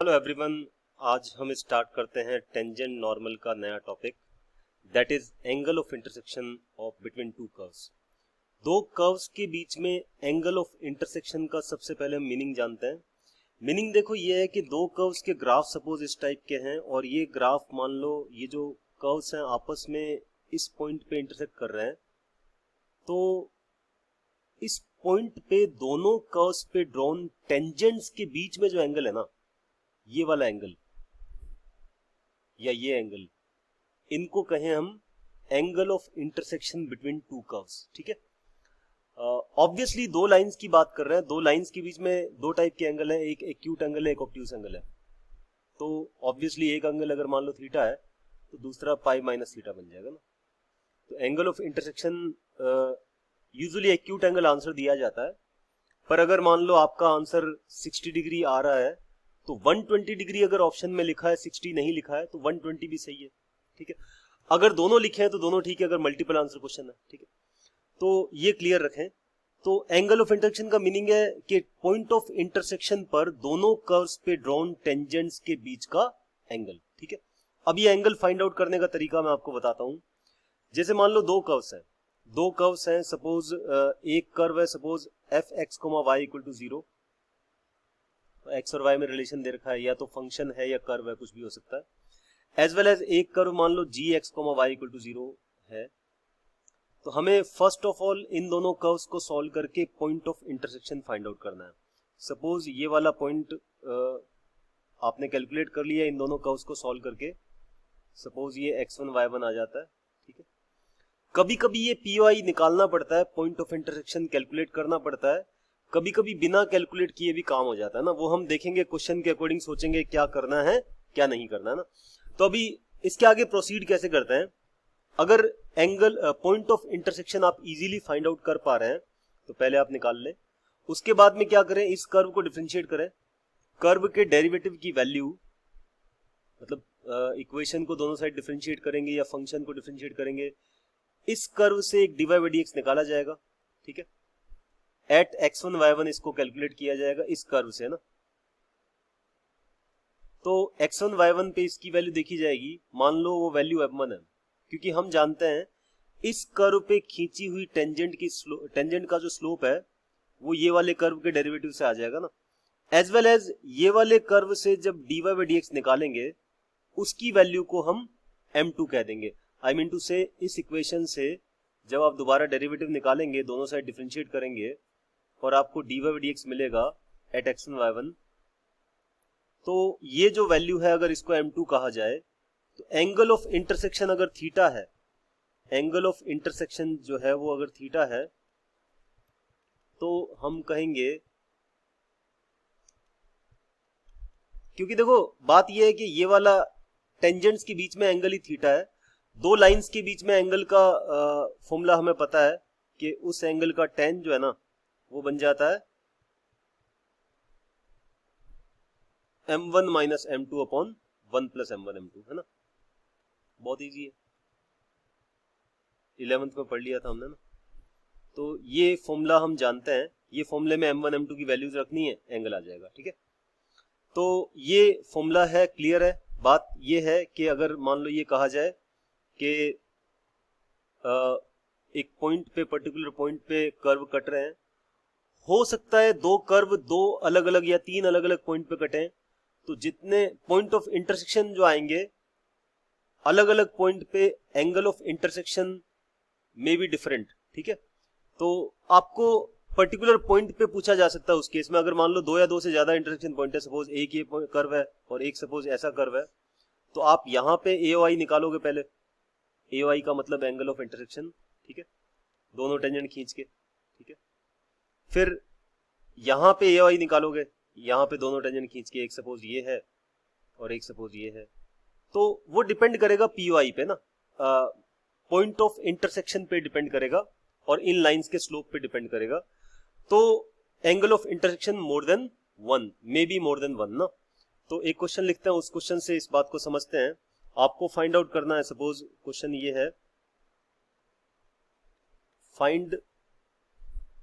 Hello everyone. आज हम start करते हैं टेंजेंट नॉर्मल का नया topic, that is angle of intersection of between two curves. दो कर्व्स के बीच में एंगल ऑफ इंटरसेक्शन का सबसे पहले हम मीनिंग जानते हैं। मीनिंग देखो ये है कि दो कर्व्स के ग्राफ सपोज इस टाइप के हैं और ये ग्राफ मान लो ये जो कर्व्स हैं आपस में इस पॉइंट पे इंटरसेक्ट कर रहे हैं, तो इस पॉइंट पे दोनों कर्व्स पे ड्रॉन टेंजेंट्स के बीच में जो एंगल है ना, ये वाला एंगल या ये एंगल, इनको कहें हम angle of intersection between two curves. ठीक है, ऑब्वियसली दो लाइंस की बात कर रहे हैं। दो लाइंस के बीच में दो टाइप के एंगल है, एक एक्यूट एंगल है, एक ऑब्ट्यूस एंगल है। तो ऑब्वियसली एक एंगल अगर मान लो थीटा है तो दूसरा पाई माइनस थीटा बन जाएगा ना। तो angle of intersection usually acute angle answer दिया जाता है, पर अगर मान लो आपका आंसर 60 डिग्री आ रहा है तो 120 डिग्री अगर ऑप्शन में लिखा है, 60 नहीं लिखा है तो 120 भी सही है। ठीक है, अगर दोनों लिखे हैं तो दोनों ठीक है, अगर मल्टीपल आंसर क्वेश्चन है। ठीक है, तो ये क्लियर रखें। तो एंगल ऑफ इंटरसेक्शन का मीनिंग है कि पॉइंट ऑफ इंटरसेक्शन पर दोनों कर्व्स पे ड्रॉन टेंजेंट्स के बीच का एंगल। ठीक है, अब ये एंगल फाइंड आउट करने का तरीका मैं आपको बताता हूं। जैसे मान लो दो कर्व्स हैं, सपोज एक कर्व है suppose F X comma Y equal to 0। X और वाई में रिलेशन दे रखा है, या तो फंक्शन है या कर्व है, कुछ भी हो सकता है। एज वेल एज एक कर्व मान लो g x comma Y equal to 0 है। तो हमें फर्स्ट ऑफ ऑल इन दोनों कर्व्स को सॉल्व करके point of intersection find out करना है। सपोज ये वाला पॉइंट आपने कैलकुलेट कर लिया इन दोनों कर्व्स को सॉल्व करके। सपोज ये x1 y1 आ जाता है। ठीक है, कभी कभी ये पी वाई निकालना पड़ता है, पॉइंट ऑफ इंटरसेक्शन कैलकुलेट करना पड़ता है। कभी कभी बिना कैलकुलेट किए भी काम हो जाता है ना, वो हम देखेंगे क्वेश्चन के अकॉर्डिंग, सोचेंगे क्या करना है क्या नहीं करना है ना। तो अभी इसके आगे प्रोसीड कैसे करते हैं। अगर एंगल पॉइंट ऑफ इंटरसेक्शन आप इजीली फाइंड आउट कर पा रहे हैं तो पहले आप निकाल लें। उसके बाद में क्या करें, इस कर्व को डिफरेंशिएट करें। कर्व के डेरिवेटिव की वैल्यू, मतलब इक्वेशन को दोनों साइड डिफरेंशिएट करेंगे या फंक्शन को डिफरेंशिएट करेंगे, इस कर्व से एक dy बाई dx निकाला जाएगा। ठीक है, एट x1 y1 इसको कैलकुलेट किया जाएगा इस कर्व से ना। तो x1 y1 पे इसकी वैल्यू देखी जाएगी, मान लो वो वैल्यू m1 है, क्योंकि हम जानते हैं इस कर्व पे खींची हुई टेंजेंट का जो स्लोप है वो ये वाले कर्व के डेरिवेटिव से आ जाएगा ना। एज वेल एज ये वाले कर्व से जब dy बाई dx निकालेंगे उसकी वैल्यू को हम m2 कह देंगे। आई मीन टू से इस इक्वेशन से जब आप दोबारा डेरिवेटिव निकालेंगे, दोनों साइड डिफरेंशिएट करेंगे और आपको dy बाई dx मिलेगा एट x1 y1। तो ये जो वैल्यू है अगर इसको m2 कहा जाए तो एंगल ऑफ इंटरसेक्शन अगर थीटा है, एंगल ऑफ इंटरसेक्शन जो है वो अगर थीटा है तो हम कहेंगे, क्योंकि देखो बात ये है कि ये वाला टेंजेंट्स के बीच में एंगल ही थीटा है। दो लाइंस के बीच में एंगल का फॉर्मूला हमें पता है कि उस एंगल का टेन जो है ना वो बन जाता है m1 minus m2 upon 1 plus m1 m2, है ना। बहुत इजी है, 11th में पढ़ लिया था हमने ना। तो ये फॉर्मूला हम जानते हैं, ये फॉर्मूले में m1 m2 की वैल्यूज रखनी है, एंगल आ जाएगा। ठीक है, तो ये फॉर्मूला है, क्लियर है। बात ये है कि अगर मान लो ये कहा जाए कि एक पॉइंट पे, पर्टिकुलर पॉइंट पे कर्व कट रहे हैं, हो सकता है दो कर्व दो अलग अलग या तीन अलग अलग पॉइंट पे कटे, तो जितने पॉइंट ऑफ इंटरसेक्शन जो आएंगे अलग अलग पॉइंट पे एंगल ऑफ इंटरसेक्शन में भी डिफरेंट। ठीक है, तो आपको पर्टिकुलर पॉइंट पे पूछा जा सकता है उस केस में। अगर मान लो दो या दो से ज्यादा इंटरसेक्शन पॉइंट है, सपोज एक ये कर्व है और एक सपोज ऐसा कर्व है, तो आप यहाँ पे ए ओ आई निकालोगे पहले। ए ओ आई का मतलब एंगल ऑफ इंटरसेक्शन। ठीक है, दोनों टेंजेंट खींच के। ठीक है, फिर यहाँ पे ए ओ आई निकालोगे, यहाँ पे दोनों टेंजेंट खींच के, एक सपोज ये है और एक सपोज ये है। तो वो डिपेंड करेगा पी ओ आई पे ना, पॉइंट ऑफ इंटरसेक्शन पे डिपेंड करेगा और इन लाइंस के स्लोप पे डिपेंड करेगा। तो angle of intersection more than one, may be more than one ना। तो एक क्वेश्चन लिखते हैं, उस क्वेश्चन से इस बात को समझते हैं। आपको फाइंड आउट करना है, सपोज क्वेश्चन ये है, फाइंड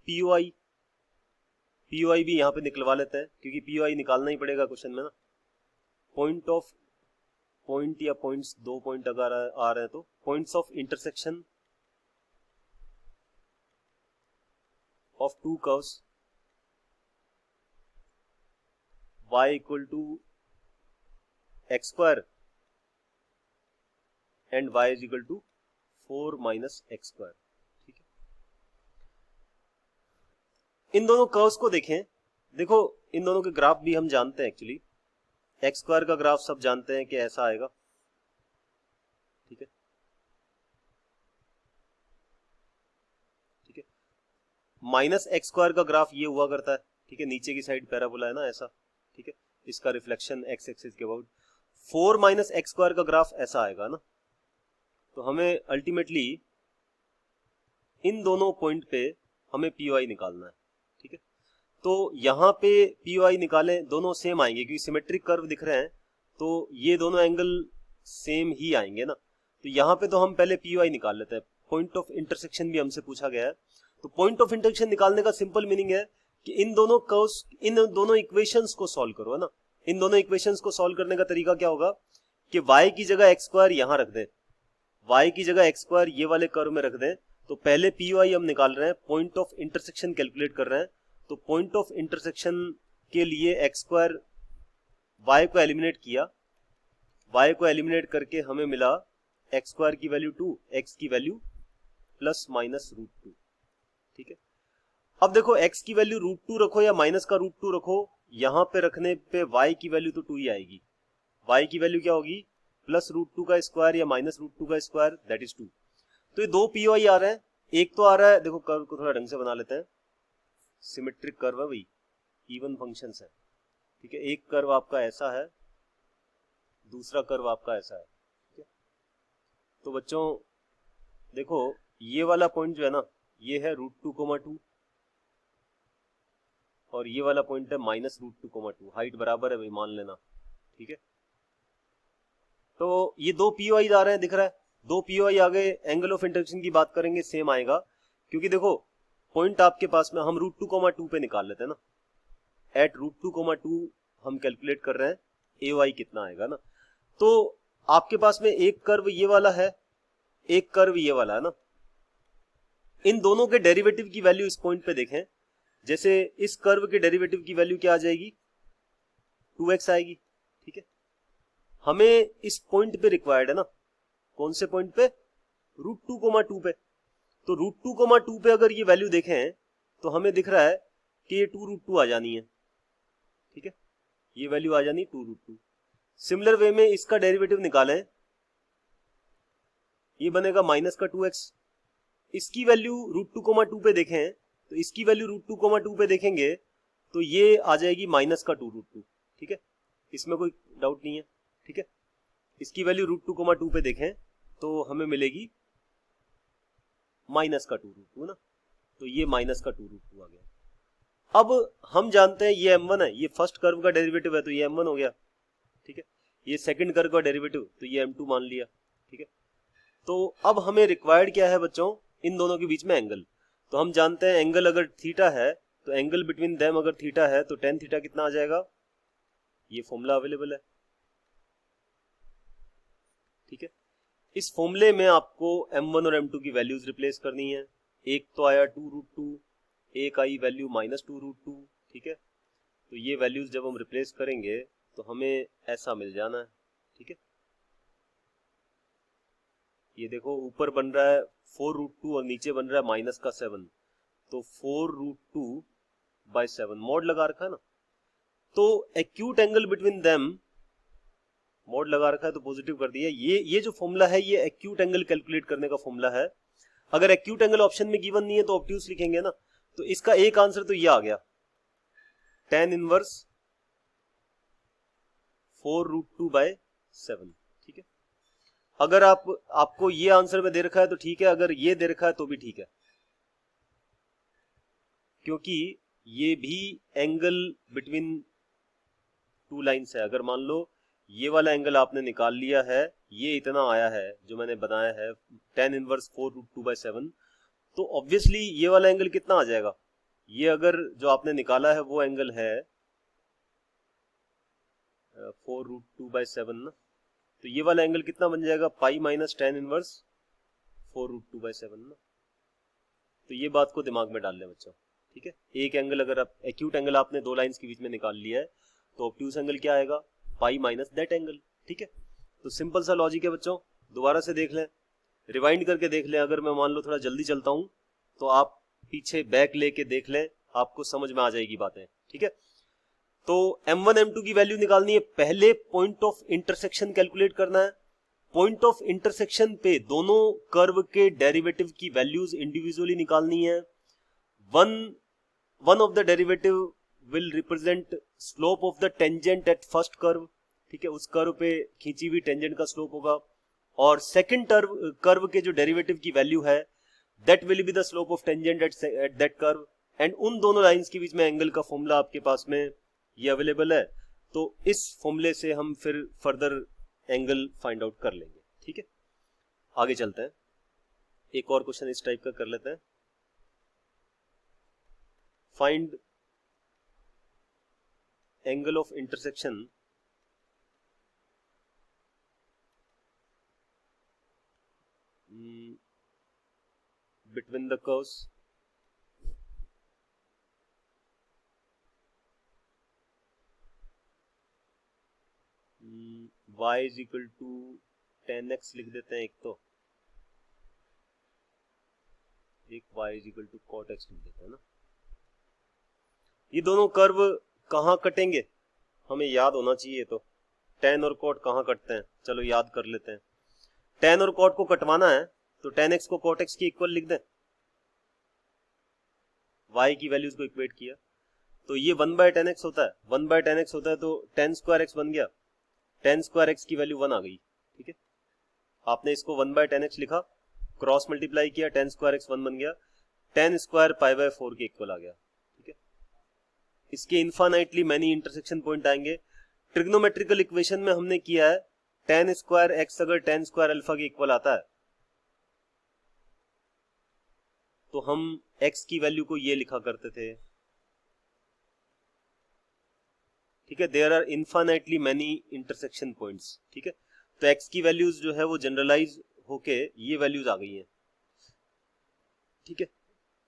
पी ओ आई भी यहाँ पे निकलवा लेते हैं क्योंकि पी ओ आई निकालना ही पड़ेगा क्वेश्चन में ना। पॉइंट या पॉइंट्स, 2 पॉइंट अगर आ रहे हैं तो points of intersection of two curves y equal to X square and y is equal to 4 minus X square. ठीक है, इन दोनों कर्व्स को देखें। देखो इन दोनों के ग्राफ भी हम जानते हैं एक्चुअली। एक्स स्क्वायर का ग्राफ सब जानते हैं कि ऐसा आएगा। ठीक है, ठीक है, माइनस एक्स स्क्वायर का ग्राफ ये हुआ करता है। ठीक है, नीचे की साइड पैराबोला है ना ऐसा। ठीक है, इसका रिफ्लेक्शन एक्स एक्सिस के अबाउट। 4 माइनस एक्स स्क्वायर का ग्राफ ऐसा आएगा ना। तो हमें अल्टीमेटली इन दोनों पॉइंट पे हमें पी वाई निकालना है। ठीक है, तो यहाँ पे पी वाई निकालें, दोनों सेम आएंगे क्योंकि सिमेट्रिक कर्व दिख रहे हैं, तो ये दोनों एंगल सेम ही आएंगे ना। तो यहाँ पे तो हम पहले पी वाई निकाल लेते हैं। पॉइंट ऑफ इंटरसेक्शन भी हमसे पूछा गया है, तो पॉइंट ऑफ इंटरसेक्शन निकालने का सिंपल मीनिंग है कि इन दोनों कर्व्स, इन दोनों इक्वेशंस को सॉल्व करो, है ना। इन दोनों इक्वेशंस को सॉल्व करने का तरीका क्या होगा कि y की जगह एक्स स्क्वायर यहाँ रख दें, y की जगह एक्स स्क्वायर ये वाले कर्व में रख दें। तो पहले पी वाई हम निकाल रहे हैं, पॉइंट ऑफ इंटरसेक्शन कैलकुलेट कर रहे हैं। तो पॉइंट ऑफ इंटरसेक्शन के लिए एक्स स्क्वायर, y को एलिमिनेट किया, y को एलिमिनेट करके हमें मिला एक्स स्क्वायर की वैल्यू 2, x की वैल्यू प्लस माइनस रूट 2। ठीक है, अब देखो x की वैल्यू रूट 2 रखो या माइनस का रूट 2 रखो, यहां पे रखने पे y की वैल्यू तो 2 ही आएगी। y की वैल्यू क्या होगी, प्लस रूट 2 का स्क्वायर या माइनस रूट 2 का स्क्वायर, दैट इज 2। तो ये दो पी वाई आ रहे हैं। एक तो आ रहा है, देखो कर्व को थोड़ा ढंग से बना लेते हैं, सिमेट्रिक कर्व है भाई, इवन फंक्शंस है। ठीक है, एक कर्व आपका ऐसा है, दूसरा कर्व आपका ऐसा है। ठीक है, तो बच्चों देखो ये वाला पॉइंट जो है ना, ये है रूट 2,2 और ये वाला पॉइंट है माइनस रूट 2,2। हाइट बराबर है भाई, मान लेना। ठीक है, तो ये दो पी वाई आ रहे हैं, दिख रहा है, दो पी वाई आ गए। एंगल ऑफ इंटरसेक्शन की बात करेंगे, सेम आएगा, क्योंकि देखो पॉइंट आपके पास में, हम रूट 2,2 पे निकाल लेते हैं ना। एट रूट 2,2 हम कैलकुलेट कर रहे हैं ए वाई कितना आएगा ना। तो आपके पास में एक कर्व ये वाला है, एक कर्व ये वाला है ना। इन दोनों के डेरिवेटिव की वैल्यू इस पॉइंट पे देखें। जैसे इस कर्व के डेरिवेटिव की वैल्यू क्या आ जाएगी, 2x आएगी। ठीक है, हमें इस पॉइंट पे रिक्वायर्ड है ना, कौन से पॉइंट पे, रूट 2,2 पे। तो रूट 2,2 पे अगर ये वैल्यू देखें तो हमें दिख रहा है कि ये 2√2 आ जानी है। ठीक है, ये वैल्यू आ जानी 2√2। सिमिलर वे में इसका डेरिवेटिव निकालें, ये बनेगा माइनस का 2x। इसकी वैल्यू रूट 2,2 पे देखें तो इसकी वैल्यू रूट 2,2 पे देखेंगे तो ये आ जाएगी माइनस का 2√2। ठीक है, इसमें कोई डाउट नहीं है। ठीक है, इसकी वैल्यू रूट 2,2 पे देखें तो हमें मिलेगी माइनस का 2√2 ना। तो ये माइनस का 2√2 आ गया। अब हम जानते हैं ये m1 है, ये फर्स्ट कर्व का डेरिवेटिव है तो ये m1 हो गया। ठीक है, ये सेकंड कर्व का डेरिवेटिव तो ये m2 मान लिया। ठीक है, तो अब हमें रिक्वायर्ड क्या है बच्चों, इन दोनों के बीच में एंगल। तो हम जानते हैं एंगल अगर थीटा है तो एंगल बिटवीन देम अगर थीटा है तो tan थीटा कितना आ जाएगा, ये फॉर्मूला अवेलेबल है। ठीक है, इस फॉर्मूले में आपको m1 और m2 की वैल्यूज रिप्लेस करनी है। एक तो आया 2√2, एक आई वैल्यू माइनस 2√2। ठीक है, तो ये वैल्यूज जब हम रिप्लेस करेंगे तो हमें ऐसा मिल जाना है। ठीक है, ये देखो ऊपर बन रहा है 4√2 और नीचे बन रहा है माइनस का 7, तो 4√2/7 मॉड लगा रखा है ना। तो acute angle between them, mod लगा रखा है तो पॉजिटिव कर दिया। ये जो फॉर्मूला है ये एक्यूट एंगल कैलकुलेट करने का फॉर्मूला है। अगर एक्यूट एंगल ऑप्शन में गिवन नहीं है तो ऑब्ट्यूज लिखेंगे ना। तो इसका एक आंसर तो ये आ गया, tan इनवर्स 4√2/7। ठीक है, अगर आपको ये आंसर में दे रखा है तो ठीक है, अगर ये दे रखा है तो भी ठीक है, क्योंकि ये भी एंगल बिटवीन टू लाइंस है। अगर मान लो ये वाला एंगल आपने निकाल लिया है, ये इतना आया है जो मैंने बताया है tan इनवर्स 4√2/7, तो ऑब्वियसली ये वाला एंगल कितना आ जाएगा, ये अगर जो आपने निकाला है वो एंगल है 4√2/7 ना, तो ये वाला एंगल कितना बन जाएगा, पाई माइनस टेन इनवर्स 4√2/7 ना। तो ये बात को दिमाग में डाल लें बच्चों, ठीक है। एक एंगल अगर आप एक्यूट एंगल आपने दो लाइंस के बीच में निकाल लिया है तो ऑब्ट्यूज एंगल क्या आएगा, पाई माइनस दैट एंगल, ठीक है। तो सिंपल सा लॉजिक है बच्चों, दोबारा से देख लें, रिवाइंड करके देख लें। अगर मैं मान लो थोड़ा जल्दी चलता हूं तो आप पीछे बैक लेके देख लें, आपको समझ में आ जाएगी बातें, ठीक है। तो m1 m2 की वैल्यू निकालनी है, पहले पॉइंट ऑफ इंटरसेक्शन कैलकुलेट करना है। पॉइंट ऑफ इंटरसेक्शन पे दोनों कर्व के डेरिवेटिव की वैल्यूज इंडिविजुअली निकालनी है। One of the derivative will represent slope of the tangent at first curve, ठीक है, उस कर्व पे खींची हुई टेंजेंट का स्लोप होगा। और सेकंड कर्व के जो डेरिवेटिव की वैल्यू है that will be the slope of tangent at that curve. And उन दोनों लाइंस के बीच में एंगल का फॉर्मूला आपके पास में ये अवेलेबल है, तो इस फॉर्मूले से हम फिर फर्दर एंगल फाइंड आउट कर लेंगे, ठीक है। आगे चलते हैं, एक और क्वेश्चन इस टाइप का कर लेते हैं। Find angle of intersection between the curves y is equal to 10x लिख देते हैं, एक तो एक y is equal to cot x लिख देते हैं ना। ये दोनों कर्व कहाँ कटेंगे हमें याद होना चाहिए, तो tan और cot कहाँ कटते हैं, चलो याद कर लेते हैं। tan और cot को कटवाना है तो tan x को cot x के इक्वल लिख दें, y की वैल्यूज को इक्वेट किया तो ये 1/tan x होता है, 1/tan x होता है तो tan स्क्वायर x बन गया, tan स्क्वायर x की वैल्यू 1 आ गई, ठीक है। आपने इसको 1/tan x लिखा, क्रॉस मल्टीप्लाई किया, tan स्क्वायर x 1 बन गया, tan स्क्वायर π/4 के इक्वल आ गया, ठीक है। इसके इन्फाइनाइटली मैनी इंटरसेक्शन पॉइंट आएंगे। ट्रिग्नोमेट्रिकल इक्वेशन में हमने किया है tan स्क्वायर x अगर tan स्क्वायर अल्फा के इक्वल आता है तो हम x की वैल्यू को ये लिखा करते थे, ठीक है। There are infinitely many intersection points, ठीक है। तो x की वैल्यूज जो है वो जनरलाइज होके ये वैल्यूज आ गई हैं, ठीक है।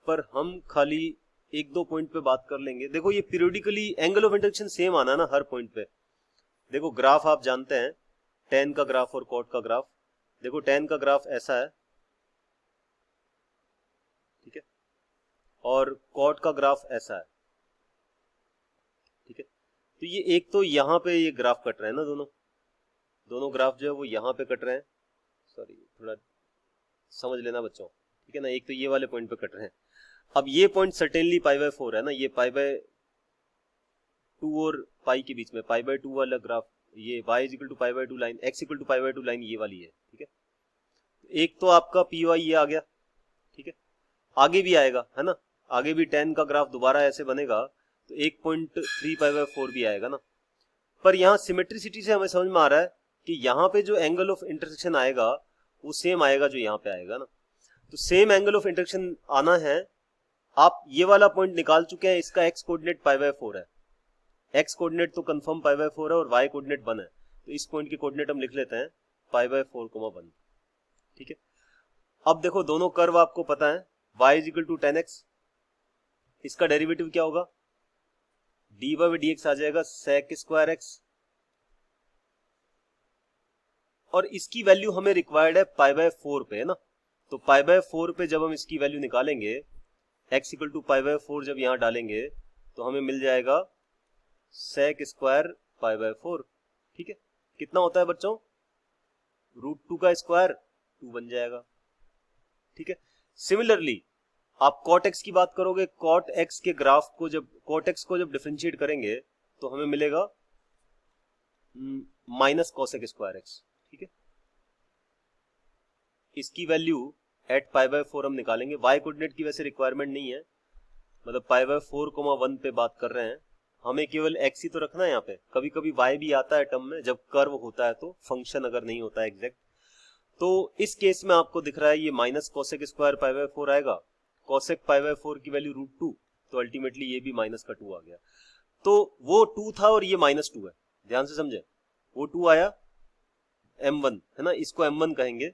पर हम खाली एक दो पॉइंट पे बात कर लेंगे। देखो ये periodically angle of intersection same आना ना हर पॉइंट पे। देखो ग्राफ आप जानते हैं, tan का ग्राफ और cot का ग्राफ। देखो tan का ग्राफ ऐसा है, ठीक है, और cot का ग्राफ ऐसा है, ठीक है। तो ये एक तो यहाँ पे ये ग्राफ कट रहे हैं ना, दोनों ग्राफ जो है वो यहाँ पे कट रहे हैं, सॉरी थोड़ा समझ लेना बच्चों, ठीक है ना। एक तो ये वाले पॉइंट पे कट रहे हैं। अब ये पॉइंट सर्टेनली π/4 है ना, ये π/2 और पाई के बीच में π/2 वाला ग्राफ, ये y is equal to π/2 line, x equal to π/2 line ये वाली है, ठीक है। एक तो आपका py ये आ गया, ठीक है। आगे भी आएगा है ना, आगे भी tan का ग्राफ दोबारा ऐसे बनेगा तो 1.3 π/4 भी आएगा ना। पर यहाँ सिमेट्रिसिटी से हमें समझ में आ रहा है कि यहाँ पे जो एंगल ऑफ इंटरसेक्शन आएगा वो सेम आएगा जो यहाँ पे आएगा ना। तो सेम एंगल ऑफ इंटरसेक्शन आना है। आप ये वाला पॉइंट निकाल चुके हैं, इसका x कोऑर्डिनेट π/4 है, x कोऑर्डिनेट तो कंफर्म π/4 है और y कोऑर्डिनेट 1 है, तो इस पॉइंट की कोऑर्डिनेट हम लिख लेते हैं π/4, 1, ठीक है। अब देखो दोनों कर्व आपको पता है, y is equal to tan x, इसका डेरिवेटिव क्या होगा, dy/dx आ जाएगा sec स्क्वायर x, और इसकी वैल्यू हमें रिक्वायर्ड है π/4 पे है ना। तो π/4 पे जब हम इसकी वैल्यू निकालेंगे, x इक्वल टू π/4 जब यहाँ डालेंगे तो हमें मिल जाएगा sec स्क्वायर π/4, ठीक है। कितना होता है बच्चों, √2 का स्क्वायर 2 बन जाएगा, ठीक है। सिमिलरली आप cot x की बात करोगे, cot x के ग्राफ को जब cot x को जब डिफरेंशिएट करेंगे तो हमें मिलेगा माइनस cosec स्क्वायर x, ठीक है। इसकी वैल्यू एट π/4 हम निकालेंगे। y कोऑर्डिनेट की वैसे रिक्वायरमेंट नहीं है, मतलब π/4, 1 पे बात कर रहे हैं, हमें केवल x ही तो रखना है यहाँ पे। कभी कभी y भी आता है टर्म में जब कर्व होता है, तो फंक्शन अगर नहीं होता है एग्जैक्ट। तो इस केस में आपको दिख रहा है ये माइनस cosec स्क्वायर π/4 आएगा, cosec π/4 की वैल्यू √2, तो अल्टीमेटली ये भी माइनस का 2 आ गया। तो वो 2 था और ये -2 है, ध्यान से समझे, वो 2 आया m1 है ना, इसको m1 कहेंगे।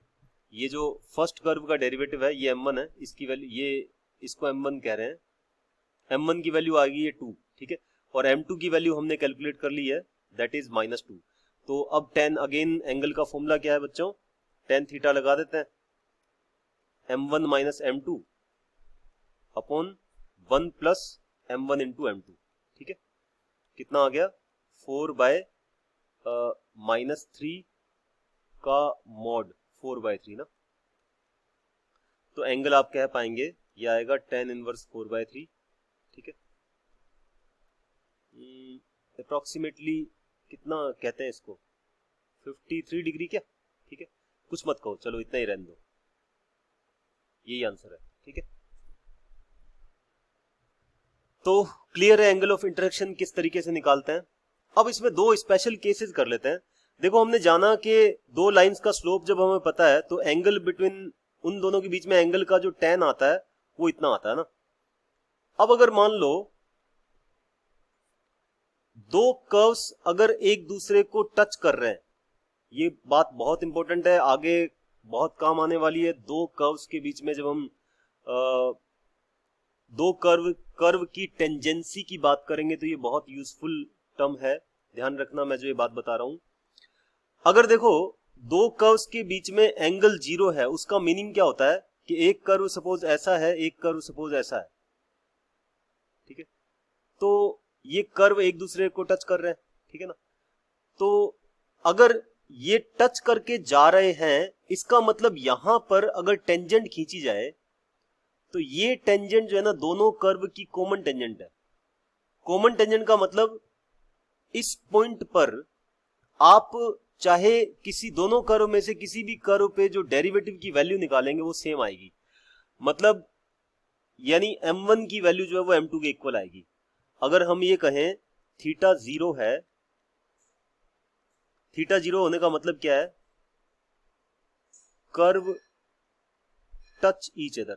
ये जो फर्स्ट कर्व का डेरिवेटिव है ये m1 है, इसकी वैल्यू ये, इसको m1 कह रहे हैं। m1 की वैल्यू आ गई है 2, ठीक है, और m2 की वैल्यू हमने कैलकुलेट कर ली है, दैट इज -2। तो अब tan अगेन एंगल का फॉर्मूला क्या है बच्चों, tan थीटा लगा देते हैं, m1 minus m2 upon 1 plus m1 into m2, ठीक है, कितना आ गया 4/-3 का मॉड 4/3 ना, तो एंगल आप कह पाएंगे ये आएगा tan इनवर्स 4/3, ठीक है, अप्रोक्सीमेटली कितना कहते हैं इसको, 53 डिग्री क्या, ठीक है, कुछ मत कहो, चलो इतना ही रहने दो, यही आंसर है, ठीक है। तो क्लियर है एंगल ऑफ इंटरेक्शन किस तरीके से निकालते हैं। अब इसमें दो स्पेशल केसेस कर लेते हैं। देखो हमने जाना कि दो लाइंस का स्लोप जब हमें पता है तो एंगल बिटवीन उन दोनों के बीच में एंगल का जो tan आता है वो इतना आता है ना। अब अगर मान लो दो कर्व्स अगर एक दूसरे को टच कर रहे हैं, ये बात बहुत इंपॉर्टेंट है, आगे बहुत काम आने वाली है। दो कर्व्स के बीच में जब हम दो कर्व की टेंजेंसी की बात करेंगे तो ये बहुत यूजफुल टर्म है, ध्यान रखना मैं जो ये बात बता रहा हूं। अगर देखो दो कर्व्स के बीच में एंगल 0 है, उसका मीनिंग क्या होता है कि एक कर्व सपोज ऐसा है, एक कर्व सपोज ऐसा है, ठीक है, तो ये कर्व एक दूसरे को टच कर रहे हैं, ठीक है ना। तो अगर ये टच करके जा रहे हैं, इसका मतलब यहां पर अगर टेंजेंट खींची जाए तो ये टेंजेंट जो है ना दोनों कर्व की कॉमन टेंजेंट है। कॉमन टेंजेंट का मतलब इस पॉइंट पर आप चाहे किसी दोनों कर्व में से किसी भी कर्व पे जो डेरिवेटिव की वैल्यू निकालेंगे वो सेम आएगी, मतलब यानी m1 की वैल्यू जो है वो m2 के इक्वल आएगी। अगर हम ये कहें थीटा 0 है, थीटा 0 होने का मतलब क्या है, कर्व टच ईच अदर,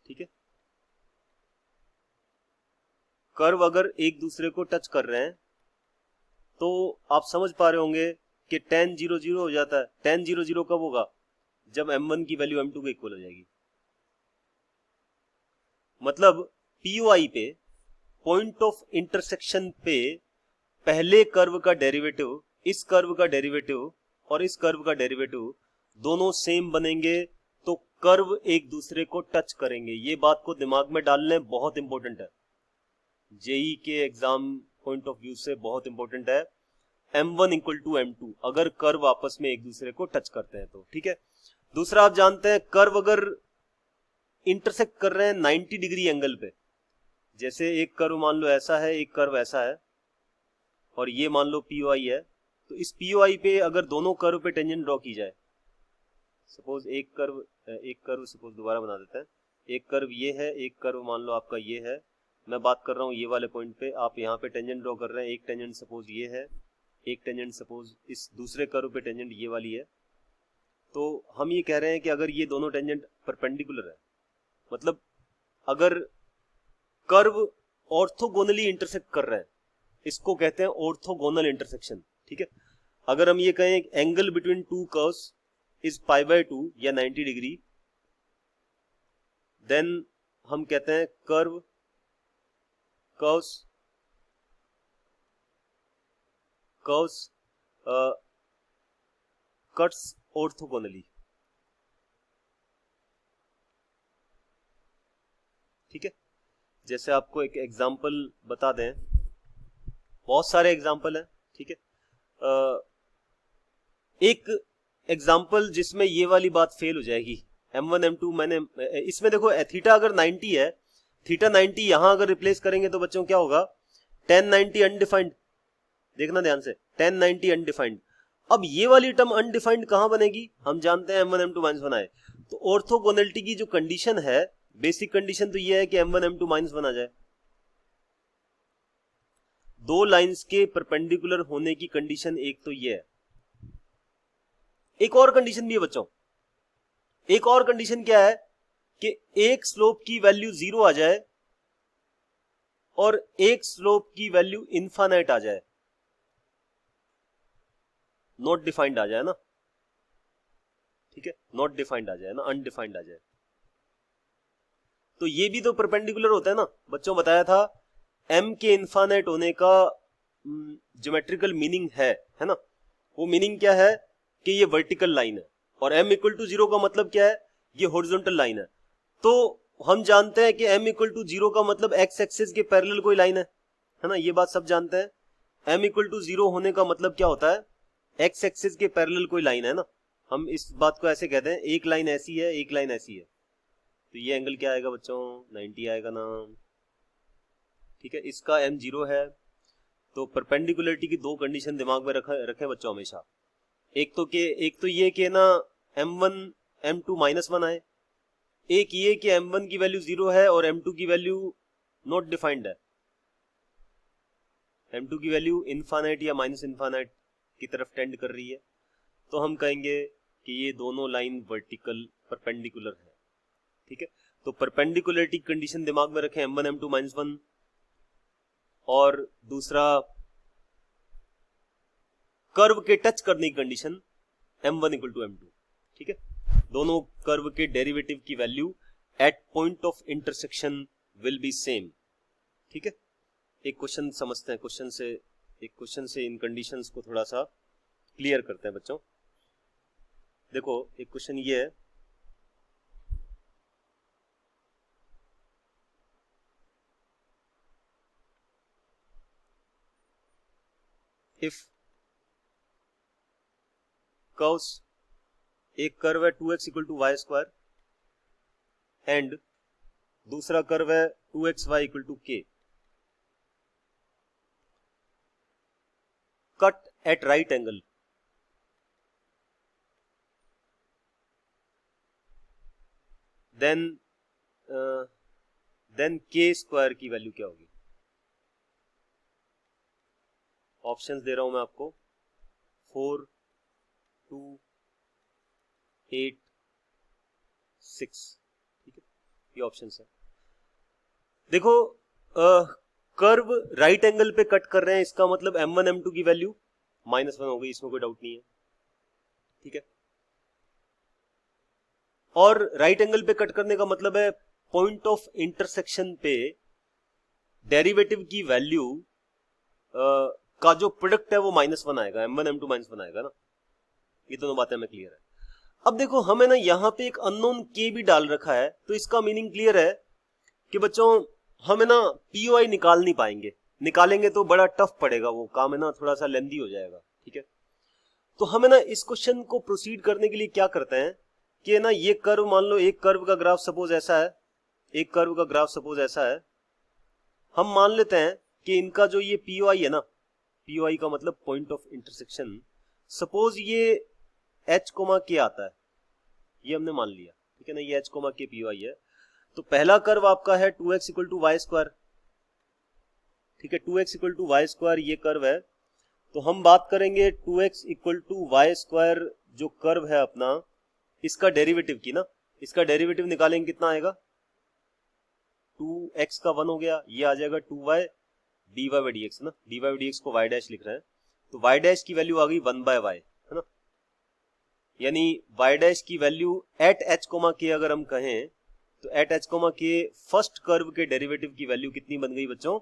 ठीक है, कर्व अगर एक दूसरे को टच कर रहे हैं तो आप समझ पा रहे होंगे कि tan 0 0 हो जाता है। tan 0 0 कब होगा, जब m1 की वैल्यू m2 के इक्वल हो जाएगी। मतलब POI पे पॉइंट ऑफ इंटरसेक्शन पे पहले कर्व का डेरिवेटिव, इस कर्व का डेरिवेटिव और इस कर्व का डेरिवेटिव दोनों सेम बनेंगे तो कर्व एक दूसरे को टच करेंगे। ये बात को दिमाग में डालने बहुत इंपॉर्टेंट है, जेई के एग्जाम पॉइंट ऑफ व्यू से बहुत इंपॉर्टेंट है। m1 इक्वल टू m2 अगर कर्व आपस में एक दूसरे को टच करते हैं तो, ठीक है। दूसरा आप जानते हैं कर्व अगर इंटरसेक्ट कर रहे हैं 90 डिग्री एंगल पे, जैसे एक कर्व मान लो ऐसा है, एक कर्व ऐसा है और ये मान लो POI है, तो इस POI पे अगर दोनों कर्व पे टेंजेंट ड्रॉ की जाए, सपोज एक कर्व सपोज दोबारा बना देते हैं, एक कर्व ये है, एक कर्व मान लो आपका ये है, मैं बात कर रहा हूँ ये वाले पॉइंट पे, आप यहाँ पे टेंजेंट ड्रॉ कर रहे हैं, एक टेंजेंट सपोज ये है, एक टेंजेंट सपोज इस दूसरे कर्व पे टेंजेंट ये वाली है, तो हम ये कह रहे हैं कि अगर ये दोनों टेंजेंट परपेंडिकुलर है, मतलब अगर कर्व ऑर्थोगोनली इंटरसेक्ट कर रहे हैं, इसको कहते हैं ऑर्थोगोनल इंटरसेक्शन, ठीक है। अगर हम ये कहें angle between two curves is π/2 या 90 डिग्री, देन हम कहते हैं कर्व्स कट्स ऑर्थोगोनली, ठीक है। जैसे आपको एक एग्जांपल बता दें, बहुत सारे एग्जांपल हैं, ठीक है। एक एग्जांपल जिसमें ये वाली बात फेल हो जाएगी, m1 m2 मैंने इसमें देखो थीटा अगर 90 है, थीटा 90 यहां अगर रिप्लेस करेंगे तो बच्चों क्या होगा, tan 90 अनडिफाइंड, देखना ध्यान से, tan 90 अनडिफाइंड। अब ये वाली टर्म अनडिफाइंड कहां बनेगी, हम जानते हैं m1 m2 -1 आए, तो ऑर्थोगोनलिटी की जो कंडीशन है, बेसिक कंडीशन तो ये है कि m1 m2 -1 आ जाए। दो लाइंस के परपेंडिकुलर होने की कंडीशन एक तो ये है। एक और कंडीशन भी है बच्चों, एक और कंडीशन क्या है कि एक स्लोप की वैल्यू 0 आ जाए और एक स्लोप की वैल्यू इनफाइनाइट आ जाए, नॉट डिफाइंड आ जाए ना, ठीक है, नॉट डिफाइंड आ जाए ना, अनडिफाइंड आ जाए, तो ये भी तो परपेंडिकुलर होता है ना। बच्चों बताया था m के इनफाइनाइट होने का ज्योमेट्रिकल मीनिंग है ना। वो मीनिंग क्या है कि ये वर्टिकल लाइन है, और m इक्वल टू 0 का मतलब क्या है, ये हॉरिजॉन्टल लाइन है। तो हम जानते हैं कि m इक्वल टू 0 का मतलब x एक्सिस के पैरेलल कोई लाइन है ना, ये बात सब जानते हैं। m इक्वल टू 0 होने का मतलब क्या होता है, x एक्सिस के पैरेलल कोई लाइन है ना। हम इस बात को ऐसे कहते हैं, एक लाइन ऐसी है, एक लाइन ऐसी है, तो ये एंगल क्या आएगा बच्चों, 90 आएगा ना, ठीक है। इसका m 0 है, तो परपेंडिकुलरिटी की दो कंडीशन दिमाग में रखें बच्चों हमेशा। एक तो ये कि ना m1 m2 -1 आए, एक ये कि m1 की वैल्यू 0 है और m2 की वैल्यू नॉट डिफाइंड है, m2 की वैल्यू इनफाइनाइट या माइनस इनफाइनाइट की तरफ टेंड कर रही है। तो हम कहेंगे कि ये दोनों लाइन वर्टिकल परपेंडिकुलर है, ठीक है। तो परपेंडिकुलरिटी कंडीशन दिमाग में रखें, m1 m2 -1, और दूसरा कर्व के टच करने की condition m1 equal to m2, ठीक है। दोनों कर्व के डेरिवेटिव की value at point of intersection will be same, ठीक है। एक क्वेश्चन समझते हैं, क्वेश्चन से इन कंडीशंस को थोड़ा सा क्लियर करते हैं बच्चों। देखो एक क्वेश्चन ये है, इफ कर्व्स, एक कर्व है 2x equal to Y square and दूसरा कर्व है 2xy equal to k, cut at right angle, then k square की वैल्यू क्या होगी। ऑप्शंस दे रहा हूं मैं आपको, 4, 2, 8, 6, ठीक है, ये ऑप्शंस है। देखो कर्व राइट एंगल पे कट कर रहे हैं, इसका मतलब m1 m2 की वैल्यू -1 हो गई, इसमें कोई डाउट नहीं है, ठीक है। और राइट एंगल पे कट करने का मतलब है पॉइंट ऑफ इंटरसेक्शन पे डेरिवेटिव की वैल्यू का जो प्रोडक्ट है वो -1 आएगा, m1 m2 -1 आएगा ना। ये दोनों बातें हमें क्लियर है। अब देखो हमें ना यहाँ पे एक अननोन k भी डाल रखा है, तो इसका मीनिंग क्लियर है कि बच्चों हमें ना POI निकाल नहीं पाएंगे, निकालेंगे तो बड़ा टफ पड़ेगा, वो काम है ना थोड़ा सा लेंदी हो जाएगा, ठीक है। तो हमें ना इस क्वेश्चन को प्रोसीड करने के लिए क्या करते हैं कि ना ये कर्व, मान लो एक कर्व का ग्राफ सपोज ऐसा है, एक कर्व का ग्राफ सपोज ऐसा है, हम मान लेते हैं कि इनका जो ये POI है ना, POI का मतलब पॉइंट ऑफ इंटरसेक्शन, सपोज ये h, k आता है, ये हमने मान लिया, ठीक है ना, ये h, k POI है। तो पहला कर्व आपका है 2x equal to Y square, ठीक है, 2x equal to Y square ये कर्व है। तो हम बात करेंगे 2x equal to Y square जो कर्व है अपना, इसका डेरिवेटिव की ना, इसका डेरिवेटिव निकालेंगे, कितना आएगा, 2x का 1 हो गया, ये आ जाएगा 2y dy by dx ना, dy by dx को y डैश लिख रहे हैं, तो y डैश की वैल्यू आ गई 1/y, है ना। यानी y डैश की वैल्यू एट h, k अगर हम कहें तो at h, k first curve के डेरिवेटिव की वैल्यू कितनी बन गई बच्चों,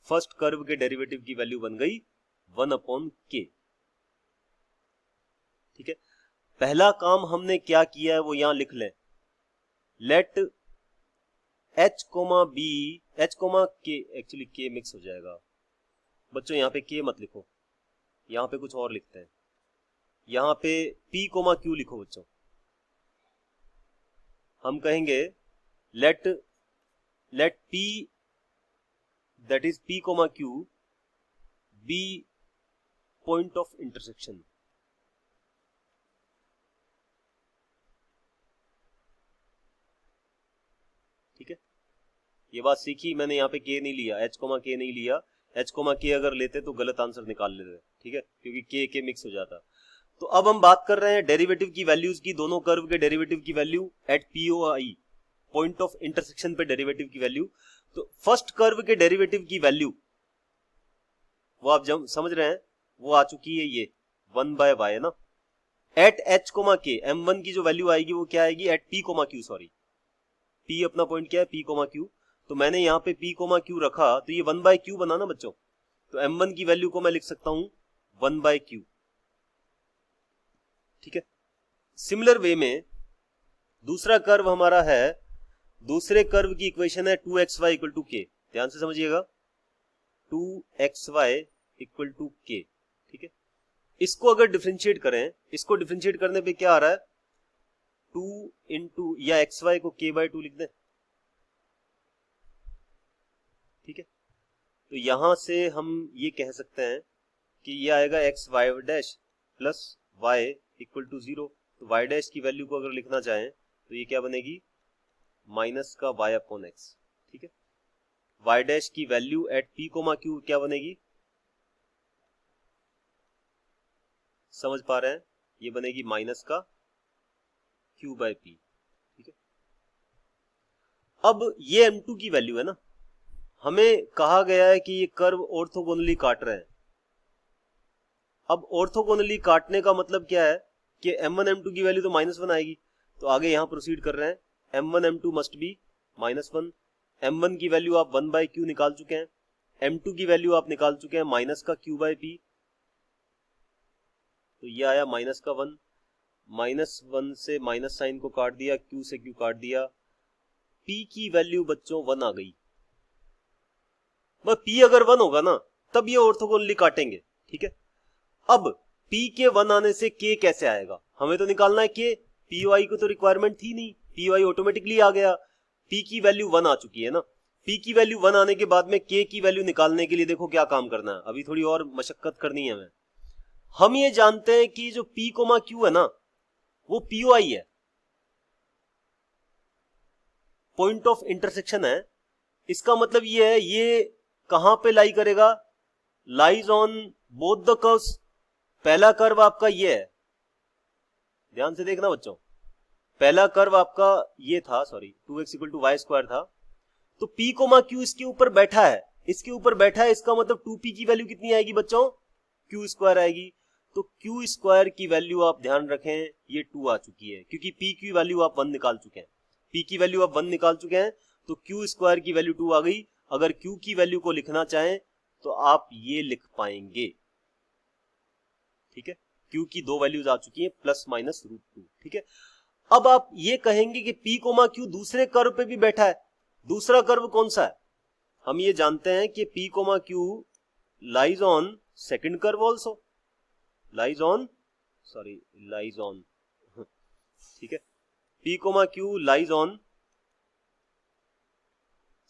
फर्स्ट कर्व के डेरिवेटिव की वैल्यू बन गई 1/k, ठीक है। पहला काम हमने क्या किया है वो यहां लिख लें, let h, b, h, k, actually k mix हो जाएगा बच्चों, यहां पे k मत लिखो, यहां पे कुछ और लिखते हैं, यहां पे p, q लिखो बच्चों। हम कहेंगे let p, that is p, q be point of intersection, ठीक है। ये बात सीखी मैंने, यहाँ पे k नहीं लिया, h, k नहीं लिया, h, k अगर लेते तो गलत आंसर निकाल लेते, ठीक है, क्योंकि k मिक्स हो जाता। तो अब हम बात कर रहे हैं डेरिवेटिव की वैल्यूज की, दोनों कर्व के डेरिवेटिव की value at POI, point of intersection पे डेरिवेटिव की वैल्यू। तो फर्स्ट कर्व के डेरिवेटिव की वैल्यू वो आप जब समझ रहे हैं वो आ चुकी है, ये 1/y है ना, एट h, k, m1 की जो वैल्यू आएगी वो क्या आएगी, at p, q, sorry p अपना पॉइंट क्या है, p, q, तो मैंने यहाँ पे p, q रखा तो ये 1/q बना ना बच्चों, तो m1 की वैल्यू को मैं लिख सकता हूं 1/q, ठीक है। सिमिलर वे में दूसरा कर्व हमारा है, दूसरे कर्व की इक्वेशन है 2xy इक्वल टू k, ध्यान से समझिएगा, 2xy इक्वल टू k, ठीक है। इसको अगर डिफरेंशिएट करें, इसको डिफरेंशिएट करने पे क्या आ रहा है, 2 इंटू या xy को k/2 लिख दें, ठीक है। तो यहां से हम ये कह सकते हैं कि ये आएगा xy dash plus y equal to 0, तो y डैश की वैल्यू को अगर लिखना चाहें तो ये क्या बनेगी, माइनस का y अपॉन x, ठीक है। y डैश की वैल्यू एट p, q क्या बनेगी, समझ पा रहे हैं, ये बनेगी माइनस का q/p, ठीक है। अब ये m2 की वैल्यू है ना, हमें कहा गया है कि ये कर्व ऑर्थोगोनली काट रहे हैं। अब ऑर्थोगोनली काटने का मतलब क्या है कि m1 m2 की वैल्यू तो -1 आएगी, तो आगे यहां प्रोसीड कर रहे हैं, m1 m2 must be -1, m1 की वैल्यू आप 1/q निकाल चुके हैं, m2 की वैल्यू आप निकाल चुके हैं माइनस का q/p, तो ये आया माइनस का 1, -1 से माइनस साइन को काट दिया, q से q काट दिया, p की वैल्यू बच्चों 1 आ गई। बस p अगर 1 होगा ना तब ये ऑर्थोगोनली काटेंगे, ठीक है। अब p के 1 आने से k कैसे आएगा, हमें तो निकालना है k, py को तो रिक्वायरमेंट थी नहीं, py ऑटोमेटिकली आ गया, p की वैल्यू 1 आ चुकी है ना, p की वैल्यू 1 आने के बाद में k की वैल्यू निकालने के लिए देखो क्या काम करना है, अभी थोड़ी और मशक्कत करनी है हमें। हम ये जानते हैं कि जो p, q है ना वो py है, पॉइंट ऑफ इंटरसेक्शन है, इसका मतलब ये है ये कहां पे लाई करेगा, lies on both the curves. पहला कर्व आपका ये है, ध्यान से देखना बच्चों, पहला कर्व आपका ये था, sorry 2x equal to y² था, तो p, q इसके ऊपर बैठा है, इसके ऊपर बैठा है, इसका मतलब 2p की वैल्यू कितनी आएगी बच्चों, q² आएगी, तो q² की वैल्यू आप ध्यान रखें ये 2 आ चुकी है, क्योंकि p की वैल्यू आप 1 निकाल चुके हैं, p की वैल्यू आप 1 निकाल चुके हैं, तो q² की वैल्यू 2 आ गई। अगर q की वैल्यू को लिखना चाहें तो आप ये लिख पाएंगे, ठीक है, q की 2 वैल्यूज आ चुकी हैं ±√2, ठीक है। अब आप ये कहेंगे कि p, q दूसरे कर्व पे भी बैठा है, दूसरा कर्व कौन सा है, हम ये जानते हैं कि p, q lies on second curve also, lies on, ठीक है, p, q lies on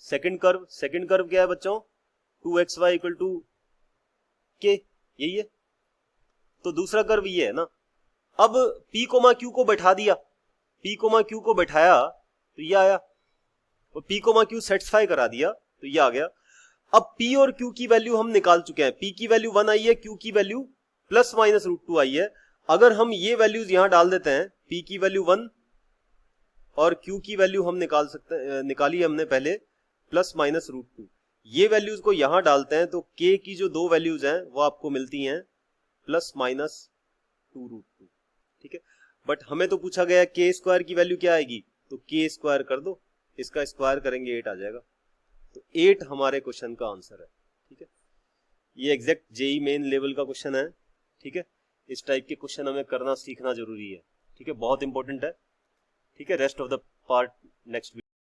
second curve, second curve क्या है बच्चों, 2xy इक्वल टू k, यही है, तो दूसरा कर्व ये है ना। अब p, q को बैठा दिया, p, q को बैठाया तो ये आया, और p, q सेटिस्फाई करा दिया तो ये आ गया। अब p और q की वैल्यू हम निकाल चुके हैं, p की वैल्यू 1 आई है, q की वैल्यू ±√2 आई है। अगर हम ये वैल्यूज यहां डाल देते हैं, p की वैल्यू 1 और q की वैल्यू हम निकाल सकते हैं, निकाली हमने पहले ±√2, ये वैल्यूज को यहां डालते हैं तो k की जो 2 वैल्यूज हैं वो आपको मिलती हैं ±2√2, ठीक है। बट हमें तो पूछा गया k² की वैल्यू क्या आएगी, तो k² कर दो, इसका स्क्वायर करेंगे 8 आ जाएगा, तो 8 हमारे क्वेश्चन का आंसर है, ठीक है। ये एग्जैक्ट जेईई मेन लेवल का क्वेश्चन है, ठीक है। इस टाइप के क्वेश्चन हमें करना सीखना जरूरी है, ठीक है, बहुत इंपॉर्टेंट है, ठीक है। Rest of the part next